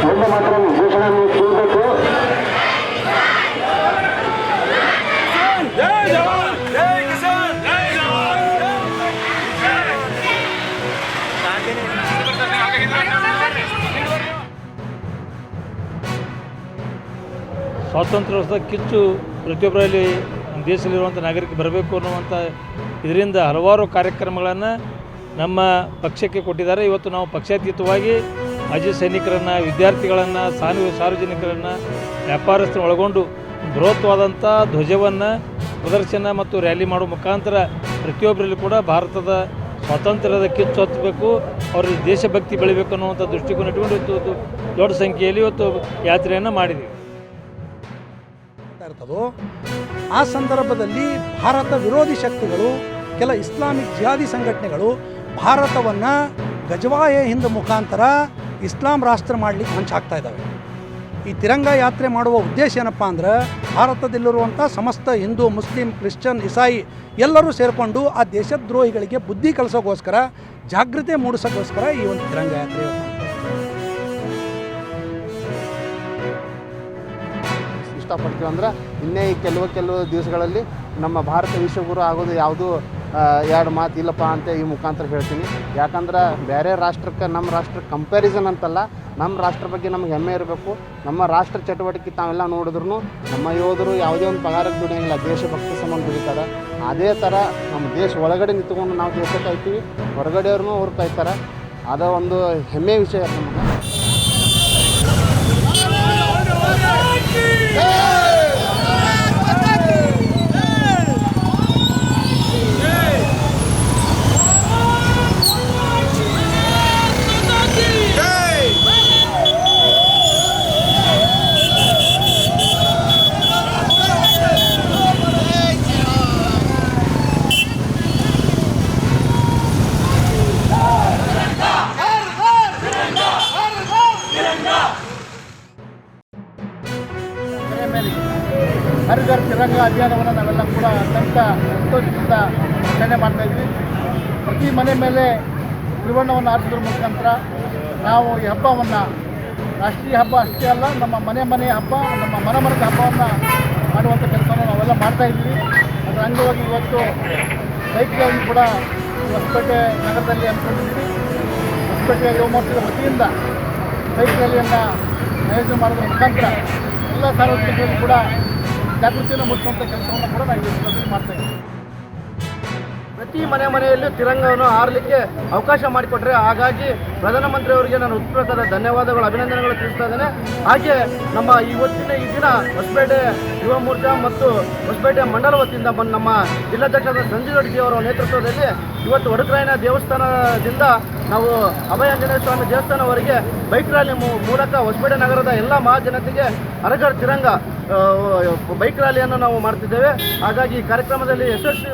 ಮುಂದೆ ಮಾತ್ರ ಘೋಷಣೆ ಕೂಡಬೇಕು. ಸ್ವಾತಂತ್ರ್ಯದ ಕಿಚ್ಚು ಪ್ರತಿಯೊಬ್ಬರಲ್ಲಿ ನಮ್ಮ ದೇಶದಲ್ಲಿರುವಂಥ ನಾಗರಿಕ ಬರಬೇಕು ಅನ್ನುವಂಥ ಇದರಿಂದ ಹಲವಾರು ಕಾರ್ಯಕ್ರಮಗಳನ್ನು ನಮ್ಮ ಪಕ್ಷಕ್ಕೆ ಕೊಟ್ಟಿದ್ದಾರೆ. ಇವತ್ತು ನಾವು ಪಕ್ಷಾತೀತವಾಗಿ ಮಾಜಿ ಸೈನಿಕರನ್ನು, ವಿದ್ಯಾರ್ಥಿಗಳನ್ನು, ಸಾರ್ವಜನಿಕರನ್ನು, ವ್ಯಾಪಾರಸ್ಥರನ್ನು ಒಳಗೊಂಡು ಬೃಹತ್ವಾದಂಥ ಧ್ವಜವನ್ನು ಪ್ರದರ್ಶನ ಮತ್ತು ರ್ಯಾಲಿ ಮಾಡುವ ಮುಖಾಂತರ ಪ್ರತಿಯೊಬ್ಬರಲ್ಲಿ ಕೂಡ ಭಾರತದ ಸ್ವಾತಂತ್ರ್ಯದ ಕಿಚ್ಚು ಹತ್ತಬೇಕು, ಅವರಲ್ಲಿ ದೇಶಭಕ್ತಿ ಬೆಳಿಬೇಕು ಅನ್ನುವಂಥ ದೃಷ್ಟಿಕೋನ ಇಟ್ಟುಕೊಂಡು ಇವತ್ತು ದೊಡ್ಡ ಸಂಖ್ಯೆಯಲ್ಲಿ ಇವತ್ತು ಯಾತ್ರೆಯನ್ನು ಮಾಡಿದ್ದೀವಿ. ಆ ಸಂದರ್ಭದಲ್ಲಿ ಭಾರತ ವಿರೋಧಿ ಶಕ್ತಿಗಳು, ಕೆಲ ಇಸ್ಲಾಮಿಕ್ ಜಿಹಾದಿ ಸಂಘಟನೆಗಳು ಭಾರತವನ್ನು ಗಜವಾಯ ಹಿಂದ್ ಮುಖಾಂತರ ಇಸ್ಲಾಂ ರಾಷ್ಟ್ರ ಮಾಡಲಿಕ್ಕೆ ಮಂಚ ಹಾಕ್ತಾ ಇದ್ದಾವೆ. ಈ ತಿರಂಗ ಯಾತ್ರೆ ಮಾಡುವ ಉದ್ದೇಶ ಏನಪ್ಪ ಅಂದ್ರೆ, ಭಾರತದಲ್ಲಿರುವಂಥ ಸಮಸ್ತ ಹಿಂದೂ, ಮುಸ್ಲಿಂ, ಕ್ರಿಶ್ಚಿಯನ್, ಇಸಾಯಿ ಎಲ್ಲರೂ ಸೇರಿಕೊಂಡು ಆ ದೇಶದ್ರೋಹಿಗಳಿಗೆ ಬುದ್ಧಿ ಕಲಿಸೋಕ್ಕೋಸ್ಕರ, ಜಾಗೃತಿ ಮೂಡಿಸೋಕ್ಕೋಸ್ಕರ ಈ ಒಂದು ತಿರಂಗ ಯಾತ್ರೆ ಇಷ್ಟಪಡ್ತೀವಿ. ಅಂದ್ರೆ ಇನ್ನೇ ಕೆಲವು ದಿವಸಗಳಲ್ಲಿ ನಮ್ಮ ಭಾರತ ವಿಶ್ವಗುರು ಆಗೋದು ಯಾವುದೂ ಎರಡು ಮಾತು ಇಲ್ಲಪ್ಪ ಅಂತ ಈ ಮುಖಾಂತರ ಹೇಳ್ತೀನಿ. ಯಾಕಂದ್ರೆ ಬೇರೆ ರಾಷ್ಟ್ರಕ್ಕೆ ನಮ್ಮ ರಾಷ್ಟ್ರಕ್ಕೆ ಕಂಪ್ಯಾರಿಸನ್ ಅಂತಲ್ಲ, ನಮ್ಮ ರಾಷ್ಟ್ರ ಬಗ್ಗೆ ನಮ್ಗೆ ಹೆಮ್ಮೆ ಇರಬೇಕು. ನಮ್ಮ ರಾಷ್ಟ್ರ ಚಟುವಟಿಕೆ ತಾವೆಲ್ಲ ನೋಡಿದ್ರು ನಮ್ಮ ಯೋಧರು ಯಾವುದೇ ಒಂದು ಪಗಾರಕ್ಕೆ ದುಡಿಯೋಂಗಿಲ್ಲ, ದೇಶಭಕ್ತಿ ಸಂಬಂಧ ದುಡಿತಾರೆ. ಅದೇ ಥರ ನಮ್ಮ ದೇಶ ಒಳಗಡೆ ನಿಂತ್ಕೊಂಡು ನಾವು ದೇಶ ಕಾಯ್ತೀವಿ, ಹೊರಗಡೆಯವ್ರನ್ನೂ ಅವ್ರು ಕಾಯ್ತಾರೆ. ಅದು ಒಂದು ಹೆಮ್ಮೆ ವಿಷಯ ನಮಗೆ. ಹರ್ ಘರ್ ತಿರಂಗ ಅಭಿಯಾನವನ್ನು ನಾವೆಲ್ಲ ಕೂಡ ಅತ್ಯಂತ ಸಂತೋಷದಿಂದ ಆಚರಣೆ ಮಾಡ್ತಾಯಿದ್ವಿ. ಪ್ರತಿ ಮನೆ ಮೇಲೆ ತ್ರಿವರ್ಣವನ್ನು ಆರಿಸೋದ್ರ ಮುಖಾಂತರ ನಾವು ಈ ಹಬ್ಬವನ್ನು ರಾಷ್ಟ್ರೀಯ ಹಬ್ಬ ಅಷ್ಟೇ ಅಲ್ಲ, ನಮ್ಮ ಮನೆ ಹಬ್ಬ, ನಮ್ಮ ಮನದ ಹಬ್ಬವನ್ನು ಮಾಡುವಂಥ ಕೆಲಸವನ್ನು ನಾವೆಲ್ಲ ಮಾಡ್ತಾಯಿದ್ವಿ. ಅದರ ಅಂಗವಾಗಿ ಇವತ್ತು ಬೈಕ್ ರ್ಯಾಲಿ ಕೂಡ ಹೊಸಪೇಟೆ ನಗರದಲ್ಲಿ ಹಮ್ಮಿಕೊಂಡಿದ್ವಿ. ಹೊಸಪೇಟೆ ಯುವ ಮೋರ್ಚಾದ ವತಿಯಿಂದ ಬೈಕ್ ರ್ಯಾಲಿಯನ್ನು ಆಯೋಜನೆ ಮಾಡೋದ್ರ ಮುಖಾಂತರ ಎಲ್ಲ ಸಾರ್ವಜನಿಕರಿಗೂ ಕೂಡ ಜಾಗೃತಿಯನ್ನು ಮೂಡಿಸುವಂಥ ಕೆಲಸವನ್ನು ಕೂಡ ನಾವು ಇವತ್ತು ಮಾಡ್ತಾಯಿದ್ದೀವಿ. ಪ್ರತಿ ಮನೆಯಲ್ಲೂ ತಿರಂಗವನ್ನು ಹಾರಲಿಕ್ಕೆ ಅವಕಾಶ ಮಾಡಿಕೊಟ್ರೆ, ಹಾಗಾಗಿ ಪ್ರಧಾನಮಂತ್ರಿಯವರಿಗೆ ನಾನು ಹೃತ್ಪೂರ್ವಕದ ಧನ್ಯವಾದಗಳು, ಅಭಿನಂದನೆಗಳು ತಿಳಿಸ್ತಾ ಇದ್ದೇನೆ. ಹಾಗೆ ನಮ್ಮ ಇವತ್ತಿನ ಈ ದಿನ ಹೊಸಪೇಟೆ ಯುವ ಮೋರ್ಚಾ ಮತ್ತು ಹೊಸಪೇಟೆ ಮಂಡಲ ವತಿಯಿಂದ ನಮ್ಮ ಜಿಲ್ಲಾಧ್ಯಕ್ಷರಾದ ಸಂಜೀವ್ ರೆಡ್ಡಿಯವರ ನೇತೃತ್ವದಲ್ಲಿ ಇವತ್ತು ಒಡಕರಾಯನ ದೇವಸ್ಥಾನದಿಂದ ನಾವು ಅಭಯ ಆಂಜನೇಯ ಸ್ವಾಮಿ ದೇವಸ್ಥಾನವರೆಗೆ ಬೈಕ್ ರ್ಯಾಲಿ ಮೂಲಕ ಹೊಸಪೇಟೆ ನಗರದ ಎಲ್ಲ ಮಹಾಜನತೆಗೆ ಹರ್ ಘರ್ ತಿರಂಗ ಬೈಕ್ ರ್ಯಾಲಿಯನ್ನು ನಾವು ಮಾಡ್ತಿದ್ದೇವೆ. ಹಾಗಾಗಿ ಈ ಕಾರ್ಯಕ್ರಮದಲ್ಲಿ ಯಶಸ್ವಿ